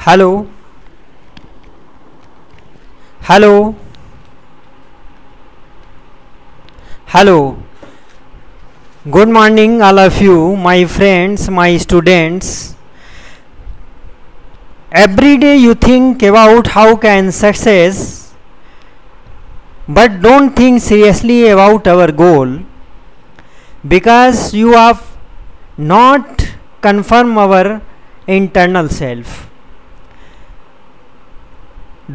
Hello hello hello good morning all of you, my friends, my students. Every day you think about how can success, but don't think seriously about our goal, because you have not confirm our internal self.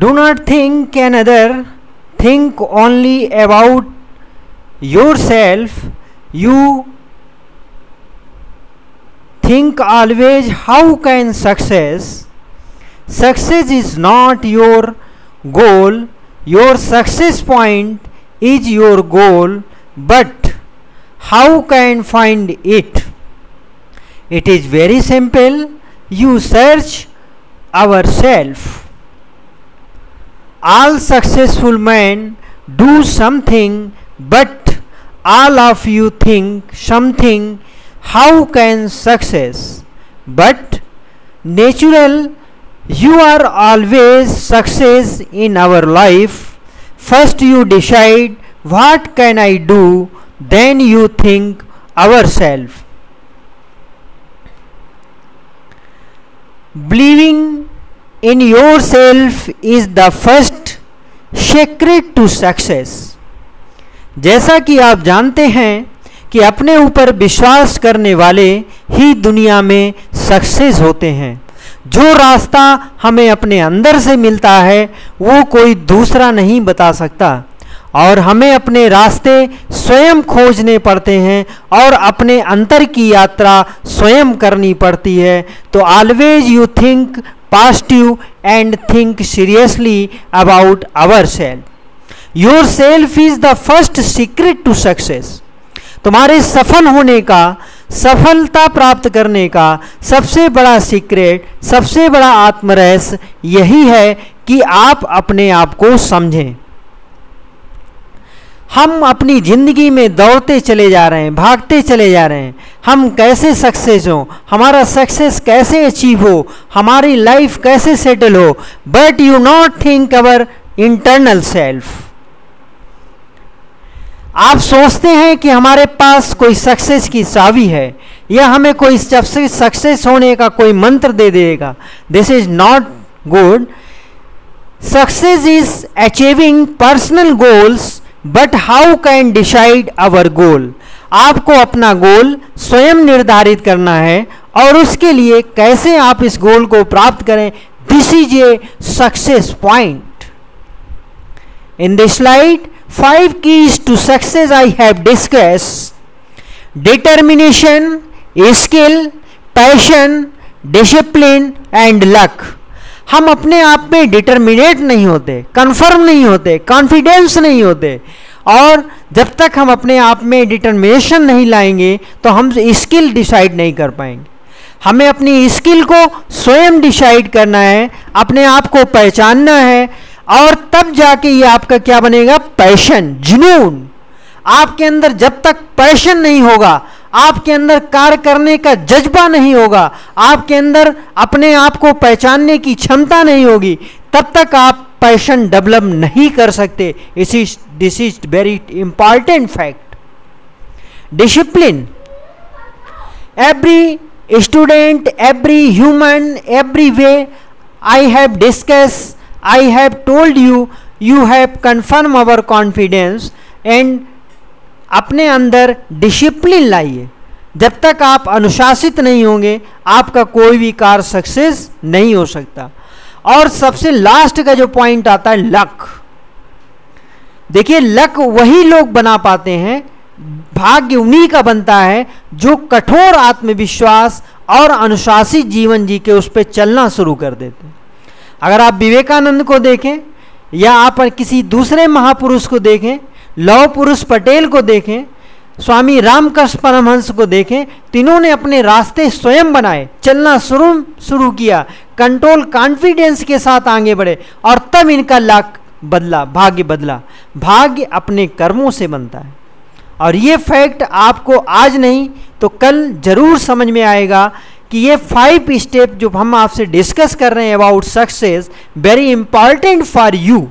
Do not think another, think only about yourself. You think always how can success. Success is not your goal, your success point is your goal, but how can find it? It is very simple. You search ourselves. All successful men do something, but all of you think something how can success, but natural you are always success in our life. First you decide what can I do, then you think ourselves. Believing in yourself is the first secret to success. जैसा कि आप जानते हैं कि अपने ऊपर विश्वास करने वाले ही दुनिया में सक्सेस होते हैं। जो रास्ता हमें अपने अंदर से मिलता है वो कोई दूसरा नहीं बता सकता, और हमें अपने रास्ते स्वयं खोजने पड़ते हैं और अपने अंतर की यात्रा स्वयं करनी पड़ती है। तो always you think positive and think seriously about our self. Yourself is the first secret to success. तुम्हारे सफल होने का, सफलता प्राप्त करने का सबसे बड़ा सीक्रेट, सबसे बड़ा आत्मरहस्य यही है कि आप अपने आप को समझें. हम अपनी जिंदगी में दौड़ते चले जा रहे हैं, भागते चले जा रहे हैं. हम कैसे सक्सेस हो, हमारा सक्सेस कैसे अचीव हो, हमारी लाइफ कैसे सेटल हो, but you not think our internal self. आप सोचते हैं कि हमारे पास कोई सक्सेस की चाबी है या हमें कोई सक्सेस होने का कोई मंत्र दे देगा. This is not good. Success is achieving personal goals, but how can decide our goal. आपको अपना गोल स्वयं निर्धारित करना है और उसके लिए कैसे आप इस गोल को प्राप्त करें. This is a success point. In this slide 5 keys to success I have discussed: determination, skill, passion, discipline and luck. हम अपने आप में डिटर्मिनेट नहीं होते, कन्फर्म नहीं होते, कॉन्फिडेंस नहीं होते, और जब तक हम अपने आप में डिटर्मिनेशन नहीं लाएंगे तो हम स्किल डिसाइड नहीं कर पाएंगे. हमें अपनी स्किल को स्वयं डिसाइड करना है, अपने आप को पहचानना है, और तब जाके ये आपका क्या बनेगा, पैशन, जुनून. आपके अंदर जब तक पैशन नहीं होगा, आपके अंदर कार्य करने का जज्बा नहीं होगा, आपके अंदर अपने आप को पहचानने की क्षमता नहीं होगी, तब तक आप पैशन डेवलप नहीं कर सकते. This is very important fact. Discipline. Every student, every human, every way I have discuss, I have told you, you have confirmed our confidence, and अपने अंदर डिसिप्लिन लाइए. जब तक आप अनुशासित नहीं होंगे आपका कोई भी कार्य सक्सेस नहीं हो सकता. और सबसे लास्ट का जो पॉइंट आता है, लक. देखिए, लक वही लोग बना पाते हैं, भाग्य उन्हीं का बनता है जो कठोर आत्मविश्वास और अनुशासित जीवन जी के उस पर चलना शुरू कर देते हैं. अगर आप विवेकानंद को देखें या आप किसी दूसरे महापुरुष को देखें, लौह पुरुष पटेल को देखें, स्वामी रामकृष्ण परमहंस को देखें, तीनों ने अपने रास्ते स्वयं बनाए, चलना शुरू किया, कंट्रोल, कॉन्फिडेंस के साथ आगे बढ़े, और तब इनका लक बदला, भाग्य बदला. भाग्य अपने कर्मों से बनता है, और ये फैक्ट आपको आज नहीं तो कल जरूर समझ में आएगा कि ये 5 स्टेप जो हम आपसे डिस्कस कर रहे हैं about success, very important for you.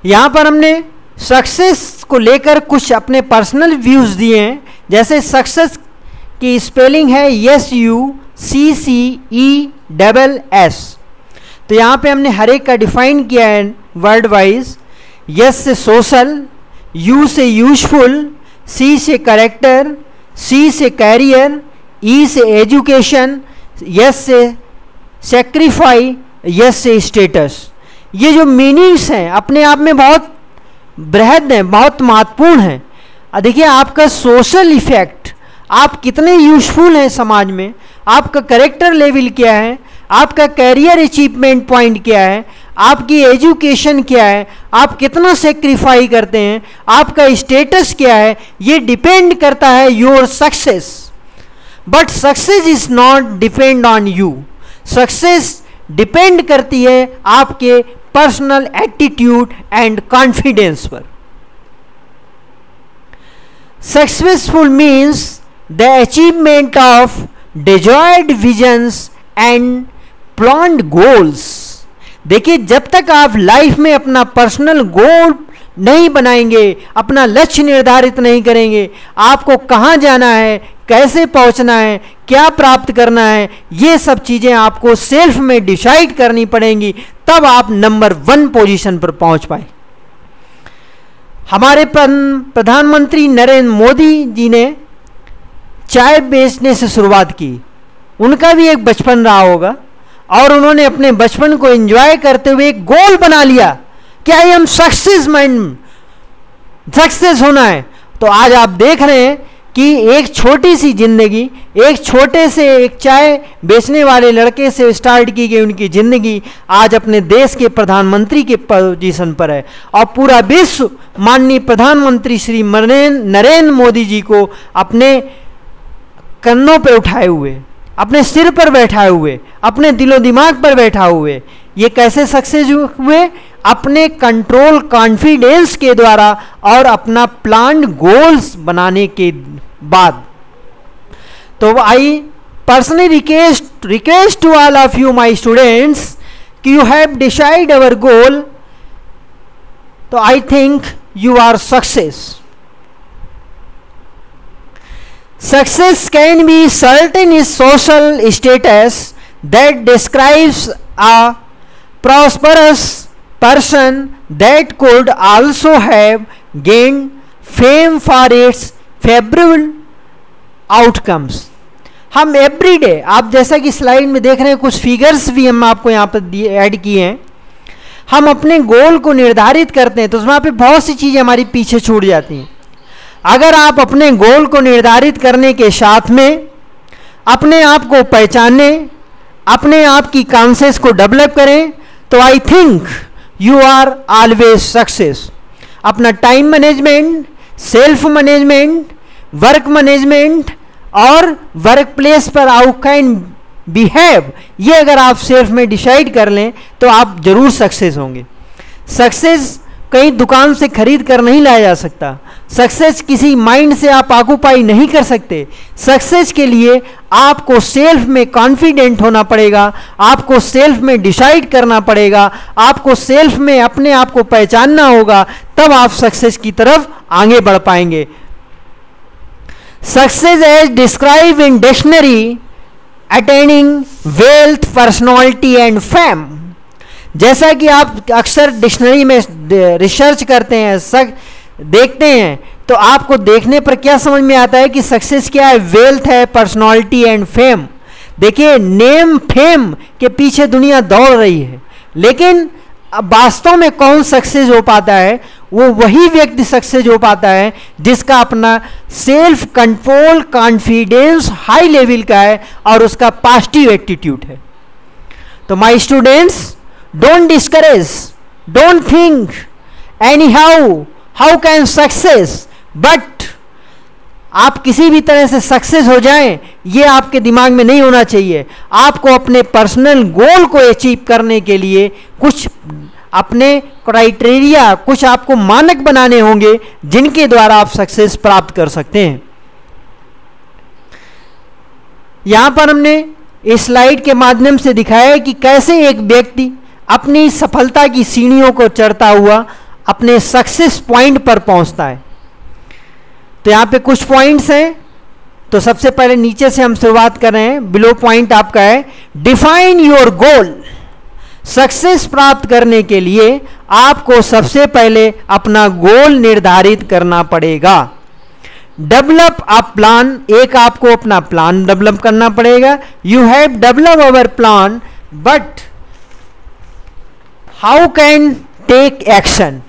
यहां पर हमने सक्सेस को लेकर कुछ अपने पर्सनल व्यूज दिए हैं। जैसे सक्सेस की स्पेलिंग है SUCCESS, तो यहां पे हमने हर एक का डिफाइन किया है वर्ड वाइज। यस से सोशल, यू से यूजफुल, सी से करेक्टर, सी से कैरियर, ई से एजुकेशन, यस से सेक्रीफाई, यस से स्टेटस। ये जो मीनिंग्स हैं अपने आप में बहुत बृहद हैं, बहुत महत्वपूर्ण हैं। देखिए आपका सोशल इफेक्ट, आप कितने यूजफुल हैं समाज में, आपका करेक्टर लेवल क्या है, आपका कैरियर अचीवमेंट पॉइंट क्या है, आपकी एजुकेशन क्या है, आप कितना सेक्रीफाई करते हैं, आपका स्टेटस क्या है, ये डिपेंड करता है your success. But success is not depend on you. Success depend करती है आपके पर्सनल एटीट्यूड एंड कॉन्फिडेंस पर। Successful means the achievement of desired visions and planned goals. देखिए जब तक आप लाइफ में अपना पर्सनल गोल नहीं बनाएंगे, अपना लक्ष्य निर्धारित नहीं करेंगे, आपको कहाँ जाना है, कैसे पहुँचना है, क्या प्राप्त करना है, ये सब चीज़ें आपको सेल्फ में डिसाइड करनी पड़ेंगी, तब आप नंबर 1 पोजीशन पर पहुँच पाए। हमारे प्रधानमंत्री नरेंद्र मोदी जी ने चाय बेचने से शुरुआत की। उनका भी एक बचपन रहा होगा और उन्होंने अपने बचपन को एंजॉय करते हुए एक गोल बना लिया कि आई एम सक्सेस होना है। तो आज आप देख रहे हैं कि एक छोटी सी जिंदगी, एक छोटे से एक चाय बेचने वाले लड़के से स्टार्ट की गई उनकी जिंदगी आज अपने देश के प्रधानमंत्री के पोजीशन पर है और पूरा विश्व माननीय प्रधानमंत्री श्री नरेंद्र मोदी जी को अपने कंधों पर उठाए हुए, अपने सिर पर बैठाए हुए, अपने दिलो दिमाग पर बैठा हुए, ये कैसे सक्सेस हुए? अपने कंट्रोल कॉन्फिडेंस के द्वारा और अपना प्लान्ड गोल्स बनाने के बाद। तो I personally request to all of you my students कि you have decide our goal, तो I think you are success. Success can be certain is social status that describes a prosperous person that could also have gained fame for its favorable outcomes. हम everyday, आप जैसा कि slide में देख रहे हैं, कुछ फिगर्स भी हम आपको यहाँ पर ऐड किए हैं। हम अपने गोल को निर्धारित करते हैं तो वहाँ पे बहुत सी चीज़ें हमारी पीछे छूट जाती हैं। अगर आप अपने गोल को निर्धारित करने के साथ में अपने आप को पहचाने, अपने आप की कॉन्शियस को डेवलप करें, तो I think you are always success. अपना time management, self management, work management और वर्क प्लेस पर हाउ कैन बिहेव, ये अगर आप सेल्फ में डिसाइड कर लें तो आप जरूर सक्सेस होंगे। सक्सेस कहीं दुकान से खरीद कर नहीं लाया जा सकता। सक्सेस किसी माइंड से आप ऑक्यूपाई नहीं कर सकते। सक्सेस के लिए आपको सेल्फ में कॉन्फिडेंट होना पड़ेगा, आपको सेल्फ में डिसाइड करना पड़ेगा, आपको सेल्फ में अपने आप को पहचानना होगा, तब आप सक्सेस की तरफ आगे बढ़ पाएंगे। Success as describe in dictionary attaining wealth, personality and fame. जैसा कि आप अक्सर डिक्शनरी में रिसर्च करते हैं, देखते हैं, तो आपको देखने पर क्या समझ में आता है कि सक्सेस क्या है? वेल्थ है, पर्सनैलिटी एंड फेम। देखिए नेम फेम के पीछे दुनिया दौड़ रही है, लेकिन अब वास्तव में कौन सक्सेस हो पाता है? वो वही व्यक्ति सक्सेस हो पाता है जिसका अपना self control, confidence high level का है और उसका पॉजिटिव एटीट्यूड है। तो my students, don't discourage, don't think anyhow how can success, but आप किसी भी तरह से सक्सेस हो जाएं, ये आपके दिमाग में नहीं होना चाहिए। आपको अपने पर्सनल गोल को अचीव करने के लिए कुछ अपने क्राइटेरिया, कुछ आपको मानक बनाने होंगे जिनके द्वारा आप सक्सेस प्राप्त कर सकते हैं। यहां पर हमने इस स्लाइड के माध्यम से दिखाया है कि कैसे एक व्यक्ति अपनी सफलता की सीढ़ियों को चढ़ता हुआ अपने सक्सेस पॉइंट पर पहुंचता है। तो यहां पे कुछ पॉइंट्स हैं। तो सबसे पहले नीचे से हम शुरुआत कर रहे हैं। बिलो पॉइंट आपका है डिफाइन योर गोल। सक्सेस प्राप्त करने के लिए आपको सबसे पहले अपना गोल निर्धारित करना पड़ेगा। डेवलप अ प्लान, एक आपको अपना प्लान डेवलप करना पड़ेगा। You have develop our plan but how can take action,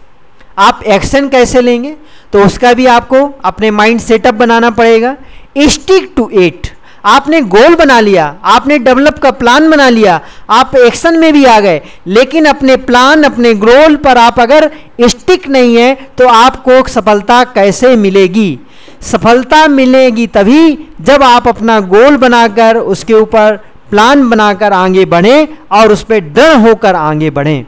आप एक्शन कैसे लेंगे तो उसका भी आपको अपने माइंड सेटअप बनाना पड़ेगा। स्टिक टू इट, आपने गोल बना लिया, आपने डेवलप का प्लान बना लिया, आप एक्शन में भी आ गए, लेकिन अपने प्लान अपने गोल पर आप अगर स्टिक नहीं है तो आपको सफलता कैसे मिलेगी? सफलता मिलेगी तभी जब आप अपना गोल बनाकर उसके ऊपर प्लान बनाकर आगे बढ़ें और उस पर दृढ़ होकर आगे बढ़ें।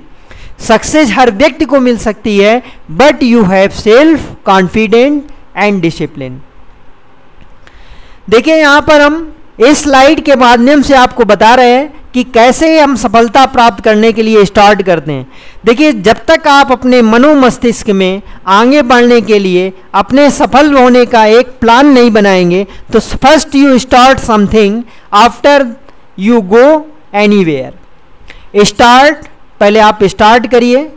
सक्सेस हर व्यक्ति को मिल सकती है but you have self confident and discipline. देखिए यहां पर हम इस स्लाइड के माध्यम से आपको बता रहे हैं कि कैसे हम सफलता प्राप्त करने के लिए स्टार्ट करते हैं। देखिए जब तक आप अपने मनो मस्तिष्क में आगे बढ़ने के लिए अपने सफल होने का एक प्लान नहीं बनाएंगे तो first you start something after you go anywhere. Start, पहले आप स्टार्ट करिए,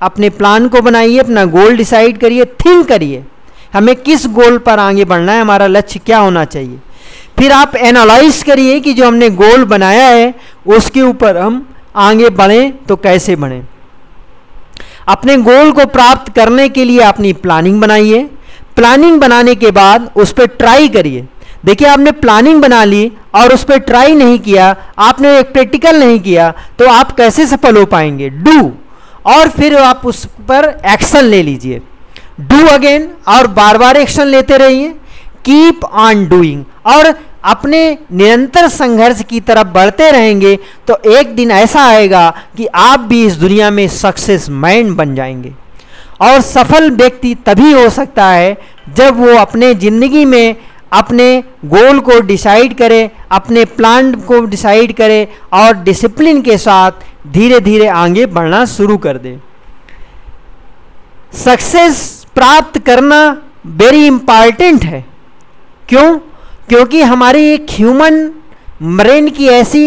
अपने प्लान को बनाइए, अपना गोल डिसाइड करिए, थिंक करिए हमें किस गोल पर आगे बढ़ना है, हमारा लक्ष्य क्या होना चाहिए। फिर आप एनालाइज करिए कि जो हमने गोल बनाया है उसके ऊपर हम आगे बढ़ें तो कैसे बढ़ें। अपने गोल को प्राप्त करने के लिए अपनी प्लानिंग बनाइए। प्लानिंग बनाने के बाद उस पर ट्राई करिए। देखिए आपने प्लानिंग बना ली और उस पर ट्राई नहीं किया, आपने एक प्रैक्टिकल नहीं किया तो आप कैसे सफल हो पाएंगे? डू, और फिर आप उस पर एक्शन ले लीजिए। डू अगेन, और बार बार एक्शन लेते रहिए। कीप ऑन डूइंग, और अपने निरंतर संघर्ष की तरफ बढ़ते रहेंगे तो एक दिन ऐसा आएगा कि आप भी इस दुनिया में सक्सेस मैन बन जाएंगे। और सफल व्यक्ति तभी हो सकता है जब वो अपने जिंदगी में अपने गोल को डिसाइड करे, अपने प्लान को डिसाइड करे और डिसिप्लिन के साथ धीरे धीरे आगे बढ़ना शुरू कर दे। सक्सेस प्राप्त करना वेरी इंपॉर्टेंट है। क्यों? क्योंकि हमारी एक ह्यूमन ब्रेन की ऐसी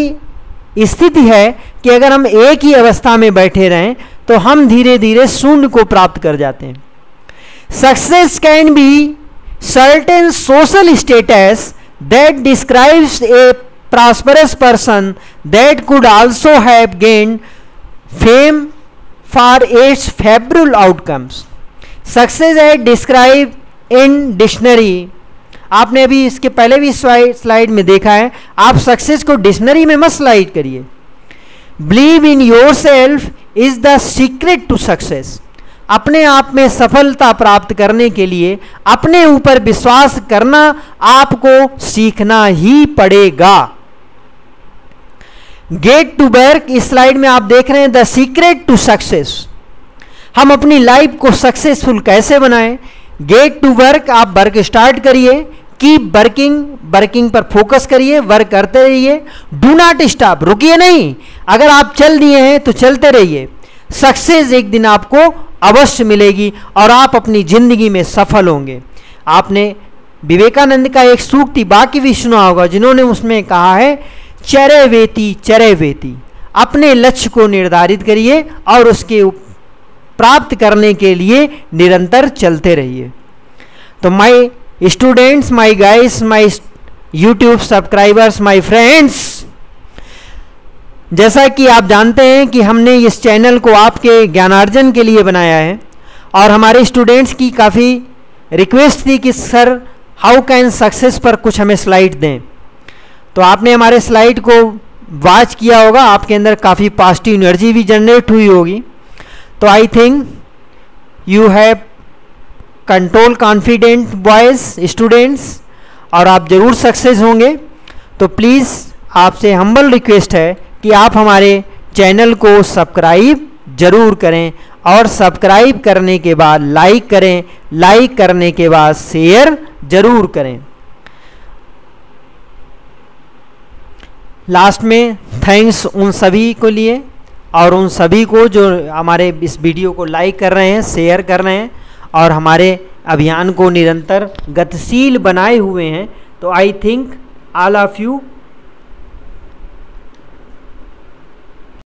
स्थिति है कि अगर हम एक ही अवस्था में बैठे रहें तो हम धीरे धीरे शून्य को प्राप्त कर जाते हैं। Success can be certain social status that describes a prosperous person that could also have gained fame for its favorable outcomes. Success is described in dictionary. आपने अभी इसके पहले भी स्लाइड में देखा है, आप सक्सेस को डिक्शनरी में मत स्लाइड करिए। Believe in yourself is the secret to success. अपने आप में सफलता प्राप्त करने के लिए अपने ऊपर विश्वास करना आपको सीखना ही पड़ेगा। गेट टू वर्क, इस स्लाइड में आप देख रहे हैं द सीक्रेट टू सक्सेस। हम अपनी लाइफ को सक्सेसफुल कैसे बनाएं? गेट टू वर्क, आप वर्क स्टार्ट करिए। कीप वर्किंग, वर्किंग पर फोकस करिए, वर्क करते रहिए। डू नॉट स्टॉप, रुकिए नहीं। अगर आप चल दिए हैं तो चलते रहिए। सक्सेस एक दिन आपको अवश्य मिलेगी और आप अपनी जिंदगी में सफल होंगे। आपने विवेकानंद का एक सूक्ति वाक्य भी सुना होगा जिन्होंने उसमें कहा है चरे वेती चरे वेती। अपने लक्ष्य को निर्धारित करिए और उसके प्राप्त करने के लिए निरंतर चलते रहिए। तो my students, my guys, my YouTube subscribers, my friends, जैसा कि आप जानते हैं कि हमने इस चैनल को आपके ज्ञानार्जन के लिए बनाया है और हमारे स्टूडेंट्स की काफ़ी रिक्वेस्ट थी कि सर हाउ कैन सक्सेस पर कुछ हमें स्लाइड दें। तो आपने हमारे स्लाइड को वॉच किया होगा, आपके अंदर काफ़ी पॉजिटिव एनर्जी भी जनरेट हुई होगी। तो I think you have control confident boys students और आप ज़रूर सक्सेस होंगे। तो प्लीज़ आपसे हम्बल रिक्वेस्ट है कि आप हमारे चैनल को सब्सक्राइब जरूर करें और सब्सक्राइब करने के बाद लाइक करें, लाइक करने के बाद शेयर जरूर करें। लास्ट में थैंक्स उन सभी को लिए और उन सभी को जो हमारे इस वीडियो को लाइक कर रहे हैं, शेयर कर रहे हैं और हमारे अभियान को निरंतर गतिशील बनाए हुए हैं। तो I think all of you